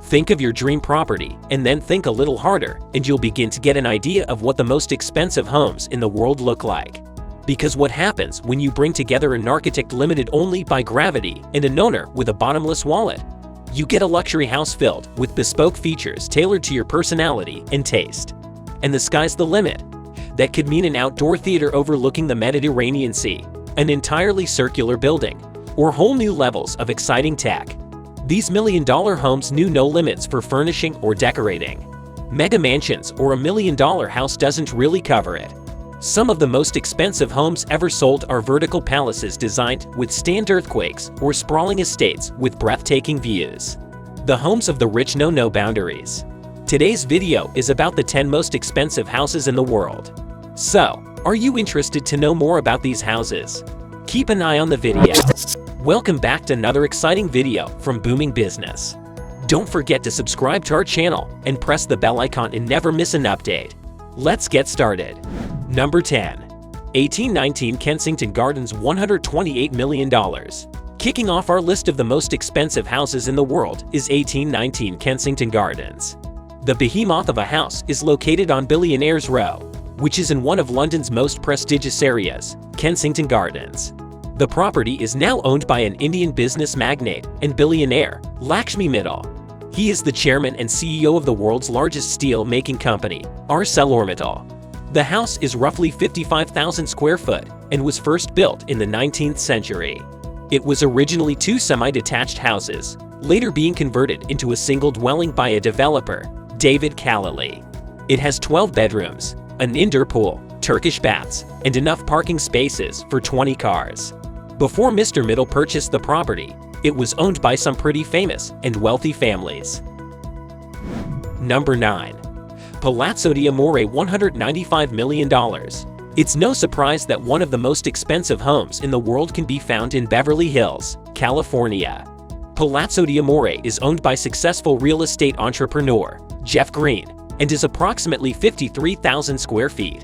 Think of your dream property and then think a little harder, and you'll begin to get an idea of what the most expensive homes in the world look like. Because what happens when you bring together an architect limited only by gravity and an owner with a bottomless wallet? You get a luxury house filled with bespoke features tailored to your personality and taste. And the sky's the limit. That could mean an outdoor theater overlooking the Mediterranean Sea, an entirely circular building, or whole new levels of exciting tech. These million-dollar homes knew no limits for furnishing or decorating. Mega mansions or $1 million house doesn't really cover it. Some of the most expensive homes ever sold are vertical palaces designed to withstand earthquakes or sprawling estates with breathtaking views. The homes of the rich know no boundaries. Today's video is about the 10 most expensive houses in the world. So, are you interested to know more about these houses? Keep an eye on the video. Welcome back to another exciting video from Booming Business. Don't forget to subscribe to our channel and press the bell icon and never miss an update. Let's get started. Number 10. 1819 Kensington Gardens, $128 million. Kicking off our list of the most expensive houses in the world is 1819 Kensington Gardens. The behemoth of a house is located on Billionaires Row, which is in one of London's most prestigious areas, Kensington Gardens. The property is now owned by an Indian business magnate and billionaire, Lakshmi Mittal. He is the chairman and CEO of the world's largest steel-making company, ArcelorMittal. The house is roughly 55,000 square foot and was first built in the 19th century. It was originally two semi-detached houses, later being converted into a single dwelling by a developer, David Kallali. It has 12 bedrooms, an indoor pool, Turkish baths, and enough parking spaces for 20 cars. Before Mr. Mittal purchased the property, it was owned by some pretty famous and wealthy families. Number 9. Palazzo d'Amore, $195 million. It's no surprise that one of the most expensive homes in the world can be found in Beverly Hills, California. Palazzo d'Amore is owned by successful real estate entrepreneur, Jeff Green, and is approximately 53,000 square feet.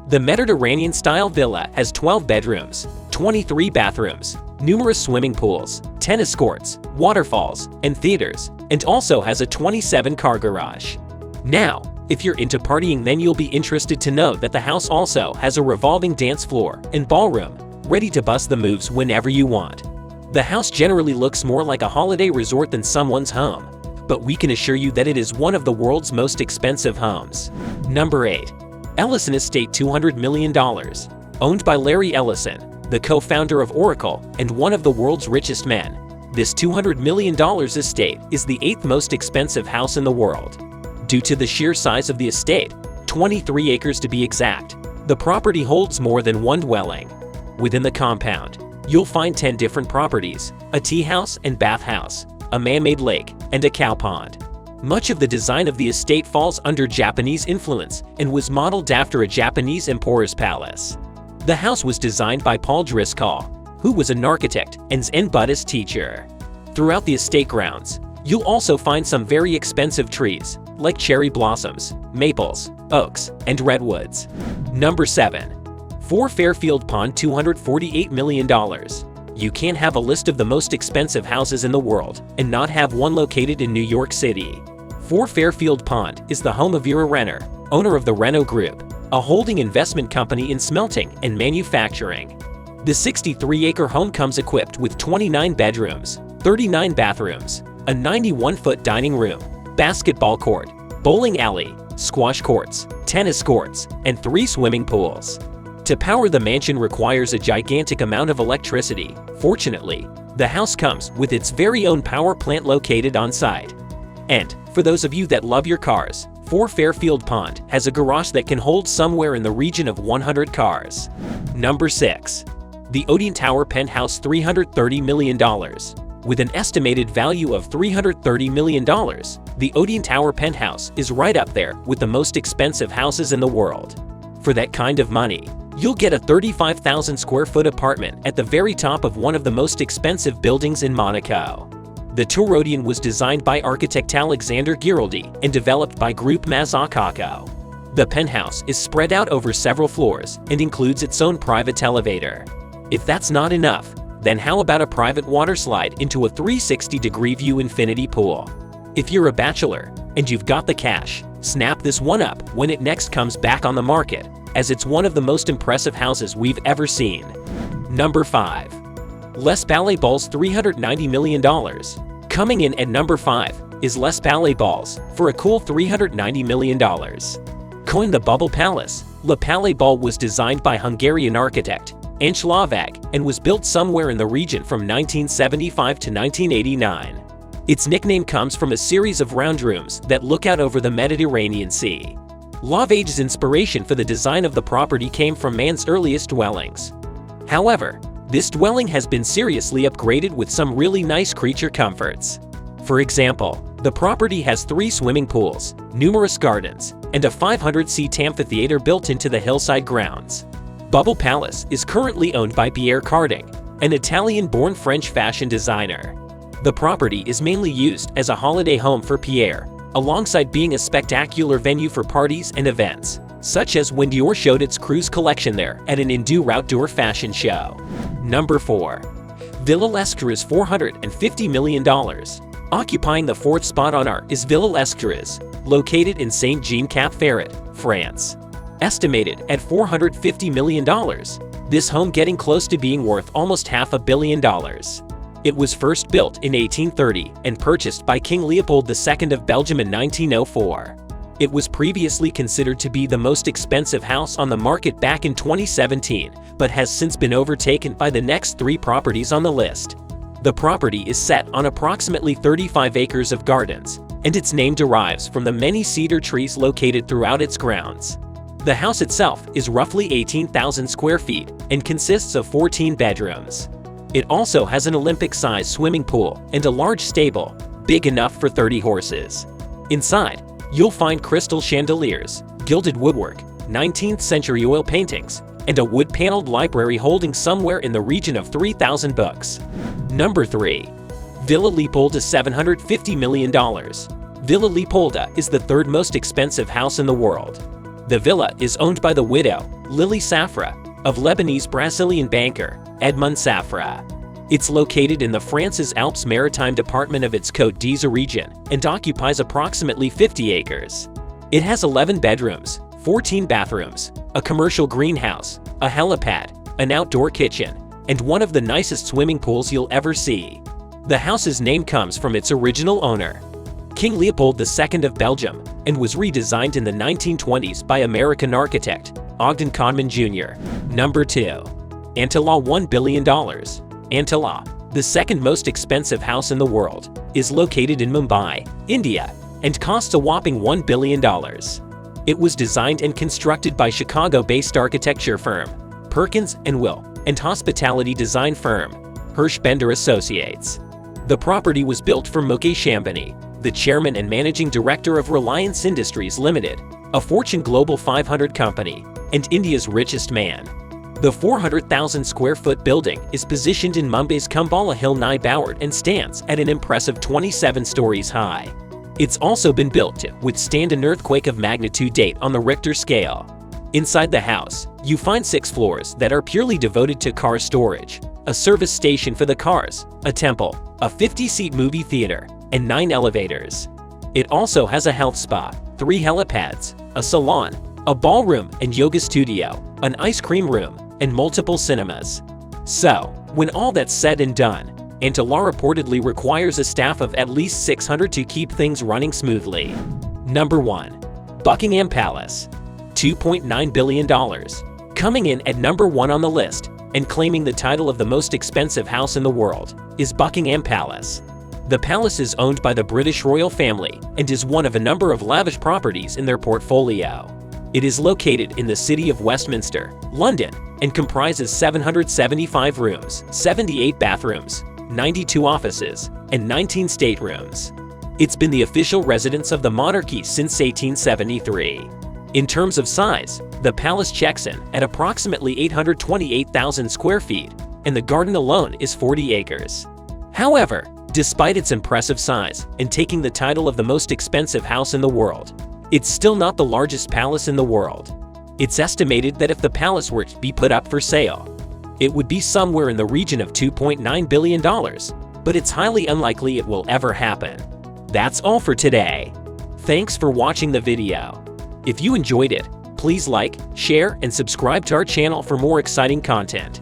The Mediterranean-style villa has 12 bedrooms, 23 bathrooms, numerous swimming pools, tennis courts, waterfalls, and theaters, and also has a 27-car garage. Now, if you're into partying, then you'll be interested to know that the house also has a revolving dance floor and ballroom, ready to bust the moves whenever you want. The house generally looks more like a holiday resort than someone's home, but we can assure you that it is one of the world's most expensive homes. Number 8. Ellison Estate, $200 million. Owned by Larry Ellison, the co-founder of Oracle and one of the world's richest men, this $200 million estate is the 8th most expensive house in the world. Due to the sheer size of the estate, 23 acres to be exact, the property holds more than one dwelling. Within the compound, you'll find 10 different properties, a tea house and bath house, a man-made lake, and a cow pond. Much of the design of the estate falls under Japanese influence and was modeled after a Japanese emperor's palace. The house was designed by Paul Driscoll, who was an architect and Zen Buddhist teacher. Throughout the estate grounds, you'll also find some very expensive trees, like cherry blossoms, maples, oaks, and redwoods. Number 7. 4 Fairfield Pond, $248 million. You can't have a list of the most expensive houses in the world and not have one located in New York City. 4 Fairfield Pond is the home of Ira Renner, owner of the Renault Group, a holding investment company in smelting and manufacturing. The 63-acre home comes equipped with 29 bedrooms, 39 bathrooms, a 91-foot dining room, basketball court, bowling alley, squash courts, tennis courts, and 3 swimming pools. To power the mansion requires a gigantic amount of electricity. Fortunately, the house comes with its very own power plant located on site. And, for those of you that love your cars, 4 Fairfield Pond has a garage that can hold somewhere in the region of 100 cars. Number 6. The Odeon Tower Penthouse, $330 million. With an estimated value of $330 million, the Odeon Tower Penthouse is right up there with the most expensive houses in the world. For that kind of money, you'll get a 35,000 square foot apartment at the very top of one of the most expensive buildings in Monaco. The Tour Odeon was designed by architect Alexander Giraldi and developed by Groupe Mazzacacco. The penthouse is spread out over several floors and includes its own private elevator. If that's not enough, then how about a private water slide into a 360-degree view infinity pool? If you're a bachelor and you've got the cash, snap this one up when it next comes back on the market, as it's one of the most impressive houses we've ever seen. Number 5. Les Ballet Balls $390 million. Coming in at number 5 is Les Ballet Balls for a cool $390 million. Coined the Bubble Palace, Le Palais Ball was designed by Hungarian architect Ange Lavag and was built somewhere in the region from 1975 to 1989. Its nickname comes from a series of round rooms that look out over the Mediterranean Sea. Lavag's inspiration for the design of the property came from man's earliest dwellings. However, this dwelling has been seriously upgraded with some really nice creature comforts. For example, the property has 3 swimming pools, numerous gardens, and a 500-seat amphitheater built into the hillside grounds. Bubble Palace is currently owned by Pierre Cardin, an Italian-born French fashion designer. The property is mainly used as a holiday home for Pierre, alongside being a spectacular venue for parties and events, such as when Dior showed its cruise collection there at an Indoor Outdoor fashion show. Number 4. Villa L'Escurial $450 million. Occupying the 4th spot on our is Villa L'Escurial, located in Saint-Jean-Cap-Ferrat, France. Estimated at $450 million, this home getting close to being worth almost $500 million. It was first built in 1830 and purchased by King Leopold II of Belgium in 1904. It was previously considered to be the most expensive house on the market back in 2017, but has since been overtaken by the next 3 properties on the list. The property is set on approximately 35 acres of gardens, and its name derives from the many cedar trees located throughout its grounds. The house itself is roughly 18,000 square feet and consists of 14 bedrooms. It also has an Olympic-sized swimming pool and a large stable, big enough for 30 horses. Inside, you'll find crystal chandeliers, gilded woodwork, 19th-century oil paintings, and a wood-paneled library holding somewhere in the region of 3,000 books. Number 3. Villa Leopolda $750 million. Villa Leopolda is the 3rd most expensive house in the world. The villa is owned by the widow, Lily Safra, of Lebanese-Brazilian banker Edmond Safra. It's located in the France's Alpes Maritime department of its Côte d'Azur region and occupies approximately 50 acres. It has 11 bedrooms, 14 bathrooms, a commercial greenhouse, a helipad, an outdoor kitchen, and one of the nicest swimming pools you'll ever see. The house's name comes from its original owner, King Leopold II of Belgium, and was redesigned in the 1920s by American architect Ogden Conman Jr. Number 2. Antala $1 billion. Antala, the 2nd most expensive house in the world, is located in Mumbai, India, and costs a whopping $1 billion. It was designed and constructed by Chicago-based architecture firm Perkins & Will and hospitality design firm Hirschbender Associates. The property was built for Mukesh Ambani, the chairman and managing director of Reliance Industries Limited, a Fortune Global 500 company, and India's richest man. The 400,000 square foot building is positioned in Mumbai's Kumbala Hill nigh Boward and stands at an impressive 27 stories high. It's also been built to withstand an earthquake of magnitude 8 on the Richter scale. Inside the house, you find 6 floors that are purely devoted to car storage, a service station for the cars, a temple, a 50-seat movie theater, and 9 elevators. It also has a health spa, 3 helipads, a salon, a ballroom and yoga studio, an ice cream room, and multiple cinemas. So, when all that's said and done, Antala reportedly requires a staff of at least 600 to keep things running smoothly. Number 1. Buckingham Palace. $2.9 billion. Coming in at number 1 on the list, and claiming the title of the most expensive house in the world, is Buckingham Palace. The palace is owned by the British royal family and is one of a number of lavish properties in their portfolio. It is located in the city of Westminster, London, and comprises 775 rooms, 78 bathrooms, 92 offices, and 19 staterooms. It's been the official residence of the monarchy since 1873. In terms of size, the palace checks in at approximately 828,000 square feet, and the garden alone is 40 acres. However, despite its impressive size and taking the title of the most expensive house in the world, it's still not the largest palace in the world. It's estimated that if the palace were to be put up for sale, it would be somewhere in the region of $2.9 billion, but it's highly unlikely it will ever happen. That's all for today. Thanks for watching the video. If you enjoyed it, please like, share, and subscribe to our channel for more exciting content.